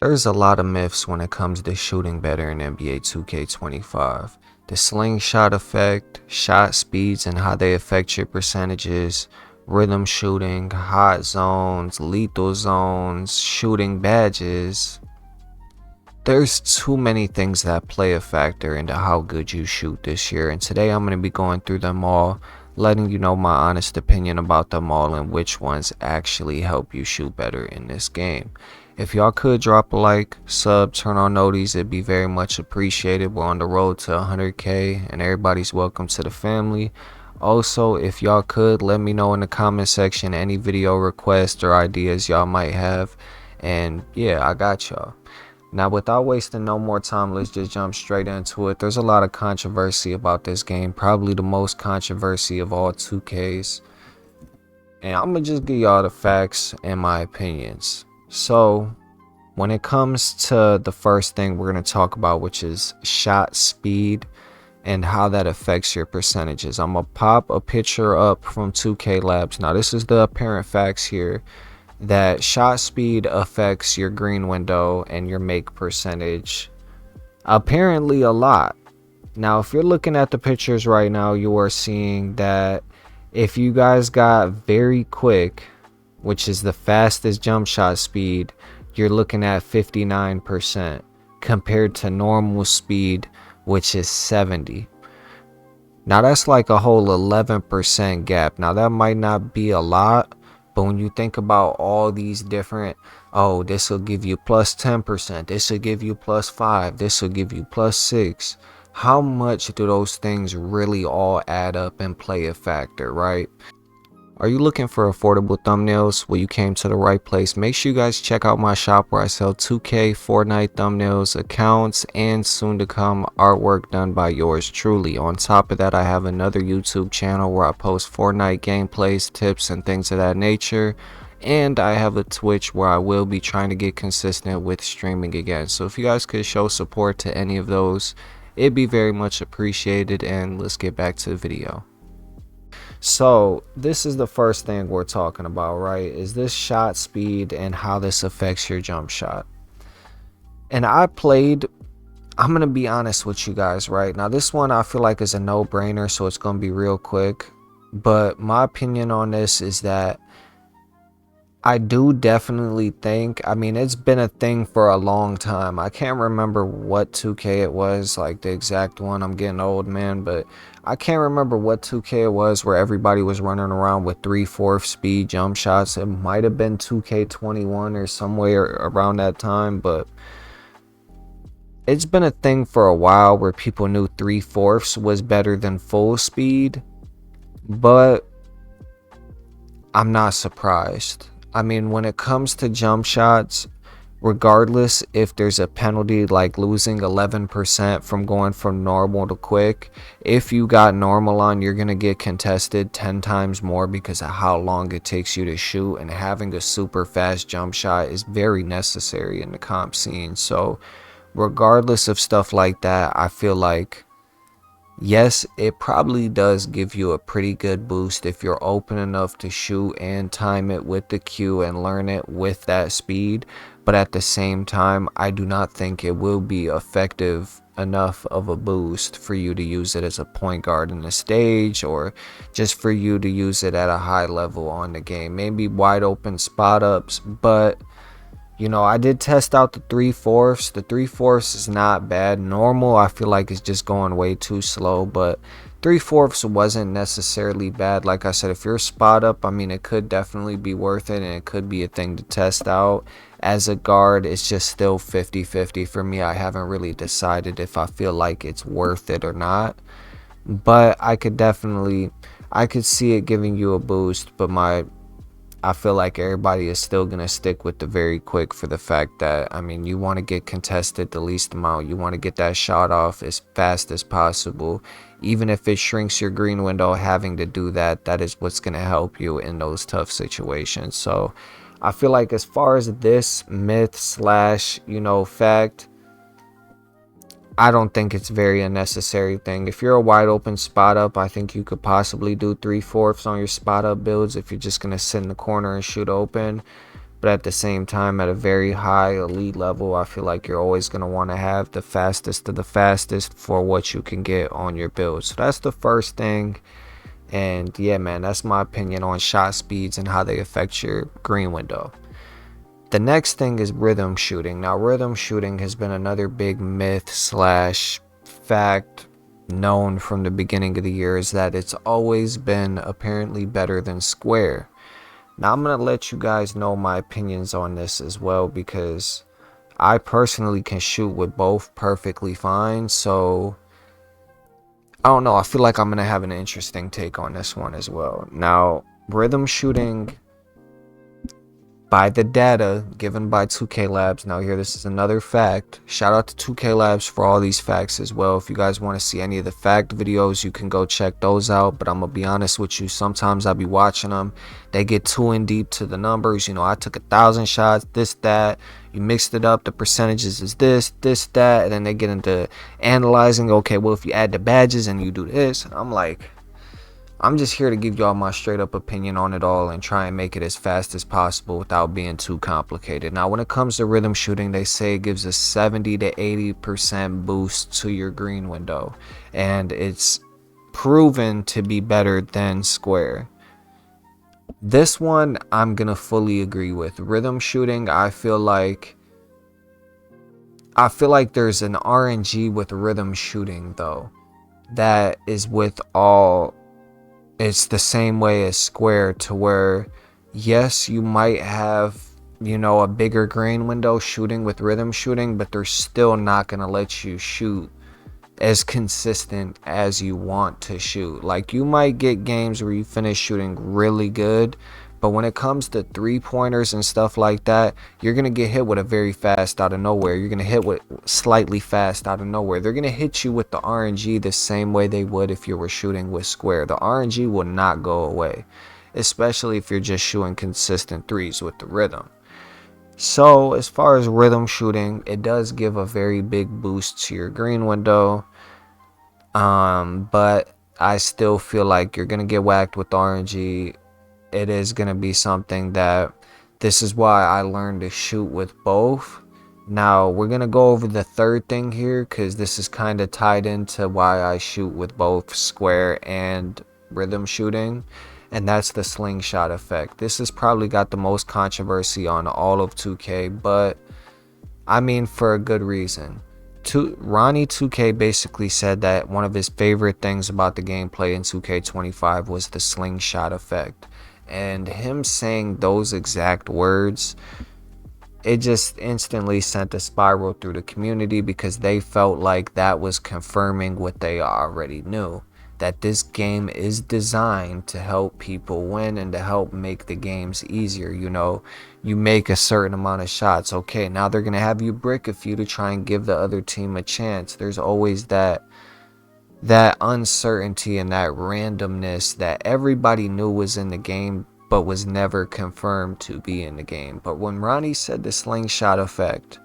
There's a lot of myths when it comes to shooting better in NBA 2K25. The slingshot effect, shot speeds and how they affect your percentages, rhythm shooting, hot zones, lethal zones, shooting badges. There's too many things that play a factor into how good you shoot this year, and today I'm going to be going through them all, letting you know my honest opinion about them all and which ones actually help you shoot better in this game. If y'all could drop a like, sub, turn on noties, it'd be very much appreciated. We're on the road to 100K and everybody's welcome to the family. Also, if y'all could let me know in the comment section any video requests or ideas y'all might have, and yeah, I got y'all. Now, without wasting no more time, let's just jump straight into it. There's a lot of controversy about this game, probably the most controversy of all 2Ks. And I'm going to just give y'all the facts and my opinions. So, when it comes to the first thing we're going to talk about, which is shot speed and how that affects your percentages, I'm going to pop a picture up from 2K Labs. Now, this is the apparent facts here, that shot speed affects your green window and your make percentage apparently a lot. Now, if you're looking at the pictures right now, you are seeing that if you guys got very quick, which is the fastest jump shot speed, you're looking at 59% compared to normal speed, which is 70. Now that's like a whole 11% gap. Now that might not be a lot, but when you think about all these different, oh, this will give you plus 10%, this will give you plus 5, this will give you plus 6. How much do those things really all add up and play a factor, right? Are you looking for affordable thumbnails? Well, you came to the right place. Make sure you guys check out my shop where I sell 2K, Fortnite thumbnails, accounts, and soon to come artwork done by yours truly. On top of that, I have another YouTube channel where I post Fortnite gameplays, tips, and things of that nature. And I have a Twitch where I will be trying to get consistent with streaming again. So if you guys could show support to any of those, it'd be very much appreciated. And let's get back to the video. So this is the first thing we're talking about, right? Is this shot speed and how this affects your jump shot. And I'm gonna be honest with you guys right now. This one I feel like is a no-brainer, so it's gonna be real quick. But my opinion on this is that I do definitely think, I mean, it's been a thing for a long time. I can't remember what 2K it was, like the exact one. I'm getting old, man, but I can't remember what 2K it was where everybody was running around with 3/4 speed jump shots. It might have been 2K21 or somewhere around that time, but it's been a thing for a while where people knew 3/4 was better than full speed, but I'm not surprised. I mean, when it comes to jump shots, regardless if there's a penalty like losing 11% from going from normal to quick, if you got normal on, you're going to get contested 10 times more because of how long it takes you to shoot, and having a super fast jump shot is very necessary in the comp scene. So regardless of stuff like that, I feel like yes, it probably does give you a pretty good boost if you're open enough to shoot and time it with the cue and learn it with that speed. But at the same time, I do not think it will be effective enough of a boost for you to use it as a point guard in the stage, or just for you to use it at a high level on the game. Maybe wide open spot ups, but you know, I did test out the 3/4. The 3/4 is not bad. Normal, I feel like it's just going way too slow, but 3/4 wasn't necessarily bad. Like I said, if you're spot up, I mean, it could definitely be worth it, and it could be a thing to test out. As a guard, it's just still 50-50 for me. I haven't really decided if I feel like it's worth it or not, but I could see it giving you a boost, but I feel like everybody is still going to stick with the very quick for the fact that, I mean, you want to get contested the least amount. You want to get that shot off as fast as possible. Even if it shrinks your green window, having to do that, that is what's going to help you in those tough situations. So I feel like as far as this myth slash, you know, fact, I don't think it's very unnecessary thing. If you're a wide open spot up, I think you could possibly do 3/4 on your spot up builds if you're just going to sit in the corner and shoot open. But at the same time, at a very high elite level, I feel like you're always going to want to have the fastest of the fastest for what you can get on your build. So that's the first thing. And yeah, man, that's my opinion on shot speeds and how they affect your green window. The next thing is rhythm shooting. Now, rhythm shooting has been another big myth slash fact known from the beginning of the year, is that it's always been apparently better than square. Now, I'm going to let you guys know my opinions on this as well, because I personally can shoot with both perfectly fine. So I don't know, I feel like I'm going to have an interesting take on this one as well. Now, rhythm shooting, by the data given by 2K Labs. Now here, this is another fact. Shout out to 2K Labs for all these facts as well. If you guys want to see any of the fact videos, you can go check those out. But I'm gonna be honest with you, sometimes I'll be watching them, they get too in deep to the numbers. You know, I took 1,000 shots, this, that, you mixed it up, the percentages is this, that, and then they get into analyzing, okay, well, if you add the badges and you do this, I'm like, I'm just here to give y'all my straight up opinion on it all and try and make it as fast as possible without being too complicated. Now, when it comes to rhythm shooting, they say it gives a 70 to 80% boost to your green window, and it's proven to be better than square. This one I'm gonna fully agree with. Rhythm shooting, I feel like there's an RNG with rhythm shooting though that is with all, it's the same way as square, to where yes, you might have, you know, a bigger green window shooting with rhythm shooting, but they're still not going to let you shoot as consistent as you want to shoot. Like, you might get games where you finish shooting really good, but when it comes to 3-pointers and stuff like that, you're going to get hit with a very fast out of nowhere. You're going to hit with slightly fast out of nowhere. They're going to hit you with the RNG the same way they would if you were shooting with square. The RNG will not go away, especially if you're just shooting consistent threes with the rhythm. So as far as rhythm shooting, it does give a very big boost to your green window. But I still feel like you're going to get whacked with RNG. It is going to be something that, this is why I learned to shoot with both. Now we're going to go over the third thing here, because this is kind of tied into why I shoot with both square and rhythm shooting, and that's the slingshot effect. This has probably got the most controversy on all of 2K, but I mean, for a good reason. Ronnie 2K basically said that one of his favorite things about the gameplay in 2K25 was the slingshot effect. And him saying those exact words, it just instantly sent a spiral through the community, because they felt like that was confirming what they already knew, that this game is designed to help people win and to help make the games easier. You know, you make a certain amount of shots, okay, now they're going to have you brick a few to try and give the other team a chance. There's always that uncertainty and that randomness that everybody knew was in the game but was never confirmed to be in the game. But when Ronnie said the slingshot effect,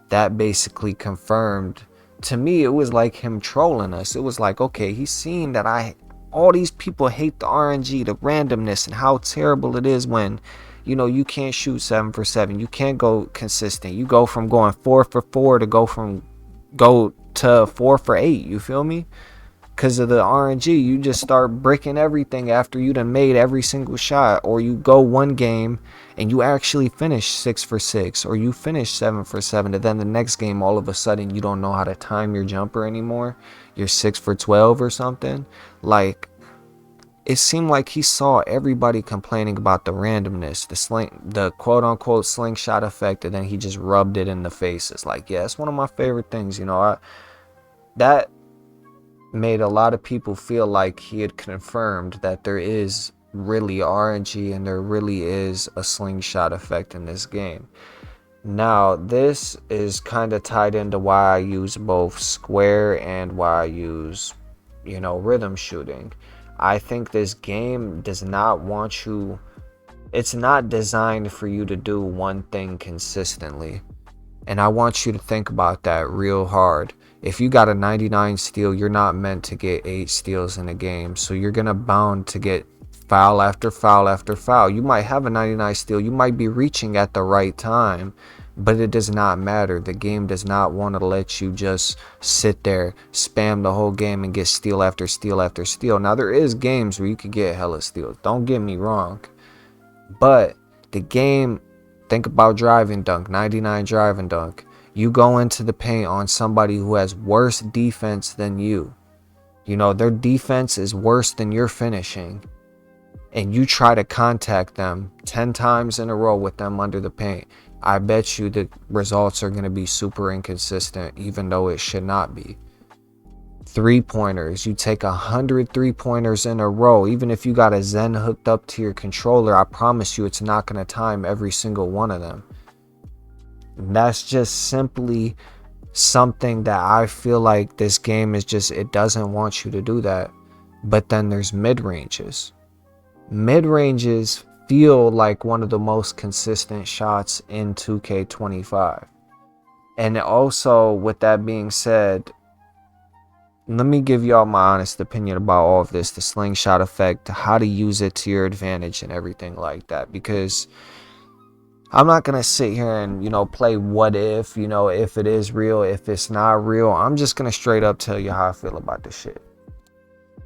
that basically confirmed, to me, it was like him trolling us. It was like, okay, he's seen that all these people hate the RNG, the randomness, and how terrible it is when, you know, you can't shoot 7 for 7, you can't go consistent, you go from going 4 for 4 to go to 4 for 8, you feel me? Because of the RNG, you just start bricking everything after you done made every single shot. Or you go one game and you actually finish 6 for 6, or you finish 7 for 7, and then the next game all of a sudden you don't know how to time your jumper anymore, you're 6 for 12 or something. Like, it seemed like he saw everybody complaining about the randomness, the quote-unquote slingshot effect, and then he just rubbed it in the face. It's like, yeah, it's one of my favorite things, you know. That made a lot of people feel like he had confirmed that there is really RNG and there really is a slingshot effect in this game. Now, this is kind of tied into why I use both square and why I use, you know, rhythm shooting. I think this game does not want you, it's not designed for you to do one thing consistently. And I want you to think about that real hard. If you got a 99 steal, you're not meant to get 8 steals in a game. So you're bound to get foul after foul after foul. You might have a 99 steal, you might be reaching at the right time, but it does not matter. The game does not want to let you just sit there, spam the whole game and get steal after steal after steal. Now there is games where you could get hella steals, don't get me wrong, but the game, think about driving dunk, 99 driving dunk. You go into the paint on somebody who has worse defense than you. You know, their defense is worse than your finishing, and you try to contact them 10 times in a row with them under the paint. I bet you the results are going to be super inconsistent, even though it should not be. 3-pointers, you take 100 3-pointers in a row. Even if you got a Zen hooked up to your controller, I promise you it's not going to time every single one of them. That's just simply something that I feel like this game is just, it doesn't want you to do that. But then there's mid-ranges. Mid-ranges feel like one of the most consistent shots in 2K25. And also, with that being said, let me give y'all my honest opinion about all of this, the slingshot effect, how to use it to your advantage and everything like that. Because I'm not going to sit here and, you know, play what if, you know, if it is real, if it's not real. I'm just going to straight up tell you how I feel about this shit.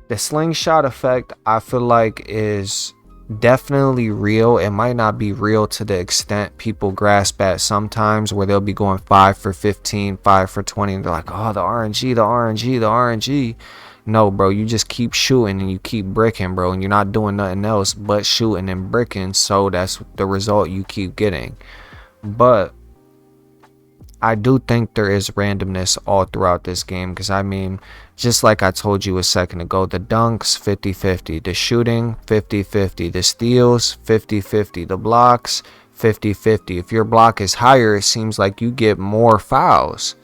The slingshot effect, I feel like, is definitely real. It might not be real to the extent people grasp at sometimes, where they'll be going 5 for 15, 5 for 20, and they're like, oh, the RNG, the RNG, the RNG. No, bro, you just keep shooting and you keep bricking, bro, and you're not doing nothing else but shooting and bricking, so that's the result you keep getting. But I do think there is randomness all throughout this game, because I mean, just like I told you a second ago, the dunks 50-50, the shooting 50-50, the steals 50-50, the blocks 50-50. If your block is higher, it seems like you get more fouls.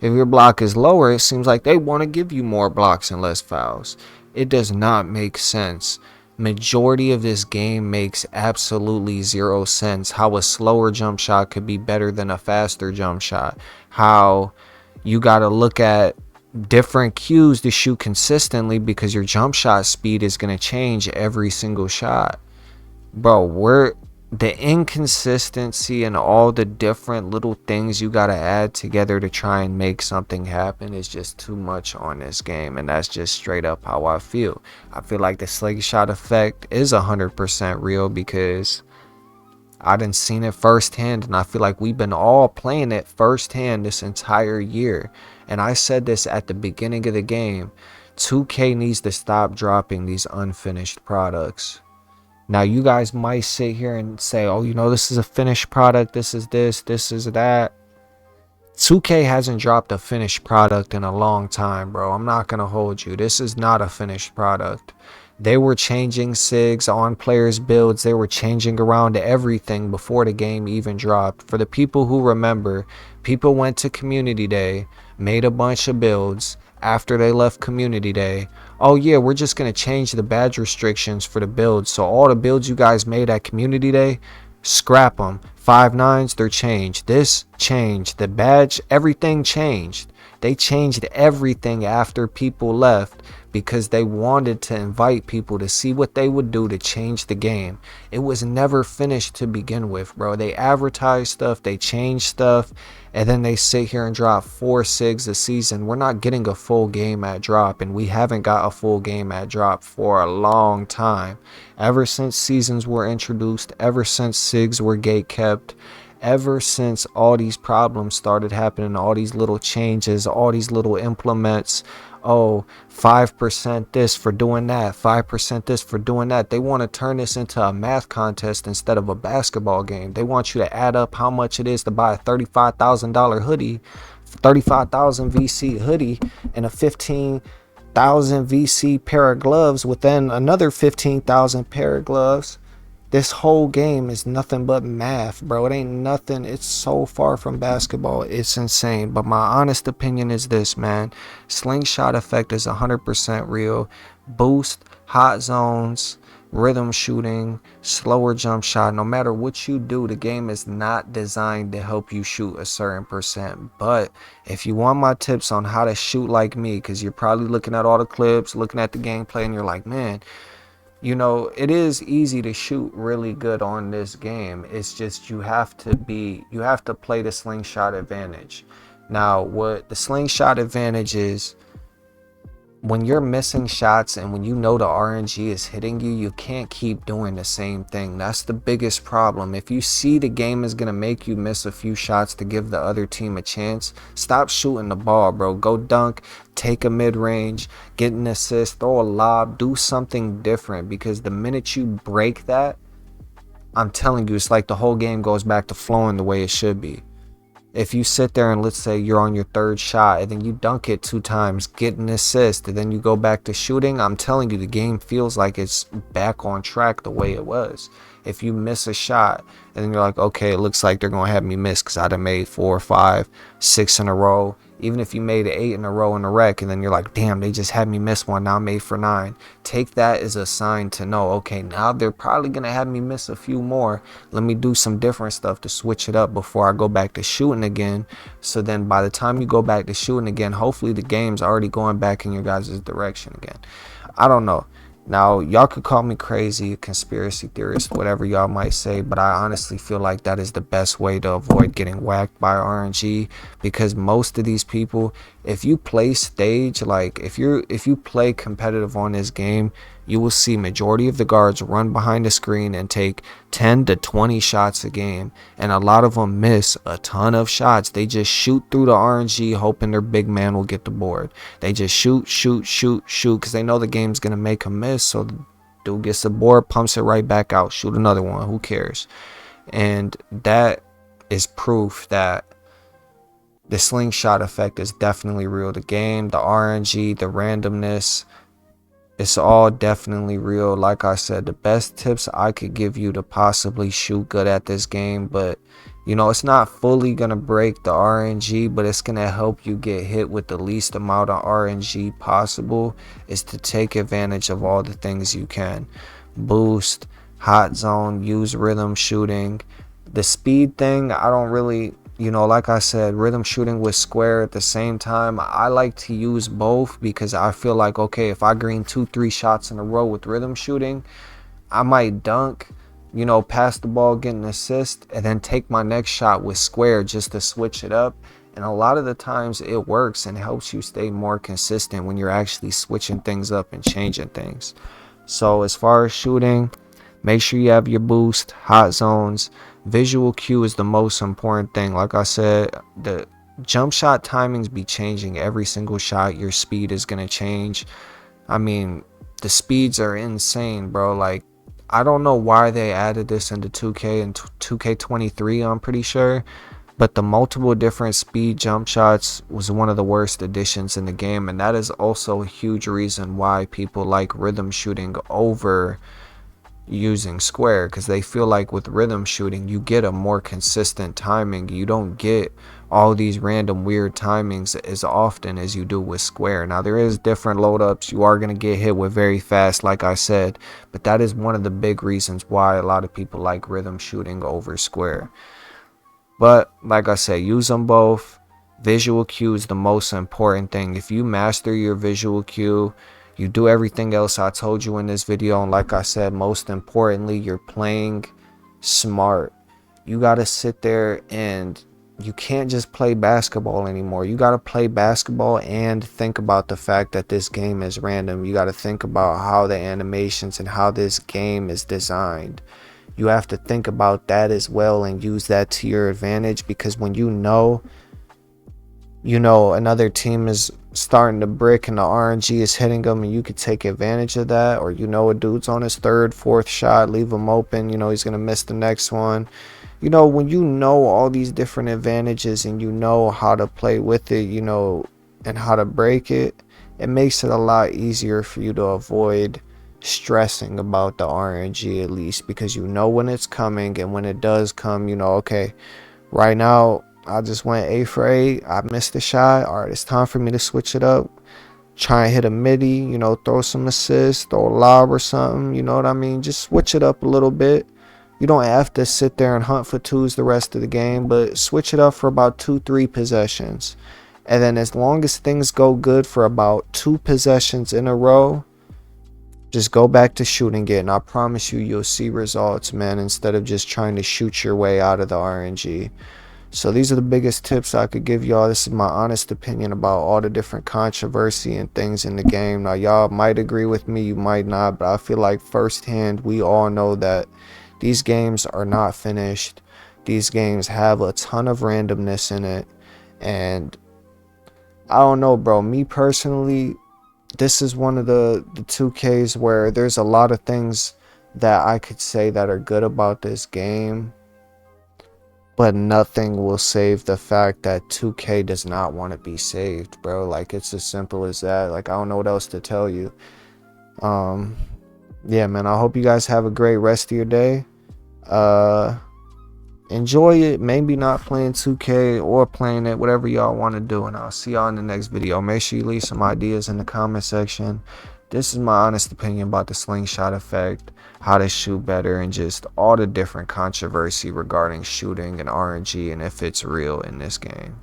If your block is lower, it seems like they want to give you more blocks and less fouls. It does not make sense. Majority of this game makes absolutely zero sense. How a slower jump shot could be better than a faster jump shot. How you got to look at different cues to shoot consistently, because your jump shot speed is going to change every single shot. Bro, the inconsistency and all the different little things you got to add together to try and make something happen is just too much on this game. And that's just straight up how I feel. I feel like the slingshot effect is 100% real, because I done seen it firsthand, and I feel like we've been all playing it firsthand this entire year. And I said this at the beginning of the game, 2K needs to stop dropping these unfinished products. Now, you guys might sit here and say, oh, you know, this is a finished product, this is this is that. 2K hasn't dropped a finished product in a long time, bro. I'm not going to hold you. This is not a finished product. They were changing SIGs on players' builds. They were changing around everything before the game even dropped. For the people who remember, people went to Community Day, made a bunch of builds. After they left Community Day, oh yeah, we're just going to change the badge restrictions for the builds. So all the builds you guys made at Community Day, scrap them. 5.9s, they're changed. This changed. The badge, everything changed. They changed everything after people left, because they wanted to invite people to see what they would do to change the game. It was never finished to begin with, bro. They advertise stuff, they change stuff, and then they sit here and drop 4 SIGs a season. We're not getting a full game at drop, and we haven't got a full game at drop for a long time. Ever since seasons were introduced, ever since SIGs were gate kept, ever since all these problems started happening, all these little changes, all these little implements, oh, 5% this for doing that, 5% this for doing that. They want to turn this into a math contest instead of a basketball game. They want you to add up how much it is to buy a $35,000 hoodie, 35,000 VC hoodie, and a 15,000 VC pair of gloves, with then another 15,000 pair of gloves. This whole game is nothing but math, bro. It ain't nothing. It's so far from basketball. It's insane. But my honest opinion is this, man. Slingshot effect is 100% real. Boost, hot zones, rhythm shooting, slower jump shot. No matter what you do, the game is not designed to help you shoot a certain percent. But if you want my tips on how to shoot like me, because you're probably looking at all the clips, looking at the gameplay, and you're like, man, you know, it is easy to shoot really good on this game. It's just you have to play the slingshot advantage. Now, what the slingshot advantage is, when you're missing shots and when you know the RNG is hitting you, you can't keep doing the same thing. That's the biggest problem. If you see the game is going to make you miss a few shots to give the other team a chance, stop shooting the ball, bro. Go dunk, take a mid-range, get an assist, throw a lob, do something different, because the minute you break that, I'm telling you, it's like the whole game goes back to flowing the way it should be. If you sit there and let's say you're on your third shot and then you dunk it 2 times, get an assist, and then you go back to shooting, I'm telling you, the game feels like it's back on track the way it was. If you miss a shot and then you're like, okay, it looks like they're going to have me miss because I done made 4, 5, 6 in a row. Even if you made 8 in a row in the wreck and then you're like, damn, they just had me miss one, now I'm 8 for 9. Take that as a sign to know, okay, now they're probably going to have me miss a few more. Let me do some different stuff to switch it up before I go back to shooting again. So then by the time you go back to shooting again, hopefully the game's already going back in your guys' direction again. I don't know. Now, y'all could call me crazy, a conspiracy theorist, whatever y'all might say, but I honestly feel like that is the best way to avoid getting whacked by RNG, because most of these people, if you play stage, like if you play competitive on this game, you will see majority of the guards run behind the screen and take 10 to 20 shots a game, and a lot of them miss a ton of shots. They just shoot through the RNG hoping their big man will get the board. They just shoot because they know the game's gonna make them miss, so the dude gets the board, pumps it right back out, shoot another one, who cares? And that is proof that the slingshot effect is definitely real. The game, the RNG, the randomness, it's all definitely real. Like I said, the best tips I could give you to possibly shoot good at this game, but you know, it's not fully gonna break the RNG, but it's gonna help you get hit with the least amount of RNG possible, is to take advantage of all the things you can. Boost, hot zone, use rhythm shooting. The speed thing, I don't really, you know, like I said, rhythm shooting with square at the same time. I like to use both because I feel like, okay, if I green 2-3 shots in a row with rhythm shooting, I might dunk, you know, pass the ball, get an assist, and then take my next shot with square just to switch it up. And a lot of the times it works and helps you stay more consistent when you're actually switching things up and changing things. So as far as shooting, make sure you have your boost, hot zones. Visual cue is the most important thing. Like I said, the jump shot timings be changing every single shot. Your speed is going to change. I mean, the speeds are insane, bro. Like, I don't know why they added this into 2K and 2K23, I'm pretty sure. But the multiple different speed jump shots was one of the worst additions in the game. And that is also a huge reason why people like rhythm shooting over using square, because they feel like with rhythm shooting you get a more consistent timing. You don't get all these random weird timings as often as you do with square. Now there is different load ups you are going to get hit with very fast, like I said, but that is one of the big reasons why a lot of people like rhythm shooting over square. But like I said, use them both. Visual cue is the most important thing. If you master your visual cue, you do everything else I told you in this video. And like I said, most importantly, you're playing smart. You got to sit there and you can't just play basketball anymore. You got to play basketball and think about the fact that this game is random. You got to think about how the animations and how this game is designed. You have to think about that as well and use that to your advantage, because when you know another team is starting to brick and the RNG is hitting them and you could take advantage of that, or you know a dude's on his third, fourth shot, leave him open, you know he's gonna miss the next one. You know, when you know all these different advantages and you know how to play with it, you know, and how to break it, it makes it a lot easier for you to avoid stressing about the RNG, at least because you know when it's coming. And when it does come, you know, okay, right now I just went 8 for 8. I missed a shot. All right, it's time for me to switch it up. Try and hit a midi, you know, throw some assists, throw a lob or something. You know what I mean? Just switch it up a little bit. You don't have to sit there and hunt for twos the rest of the game, but switch it up for about 2-3 possessions. And then as long as things go good for about 2 possessions in a row, Just go back to shooting it, and I promise you, you'll see results, man, instead of just trying to shoot your way out of the RNG. So these are the biggest tips I could give y'all. This is my honest opinion about all the different controversy and things in the game. Now, y'all might agree with me, you might not, but I feel like firsthand, we all know that these games are not finished. These games have a ton of randomness in it. And I don't know, bro. Me personally, this is one of the 2Ks where there's a lot of things that I could say that are good about this game, but nothing will save the fact that 2K does not want to be saved, bro. Like, it's as simple as that. Like, I don't know what else to tell you. Yeah, man, I hope you guys have a great rest of your day. Enjoy it. Maybe not playing 2K or playing it, whatever y'all want to do, and I'll see y'all in the next video. Make sure you leave some ideas in the comment section. This is my honest opinion about the slingshot effect, how to shoot better, and just all the different controversy regarding shooting and RNG and if it's real in this game.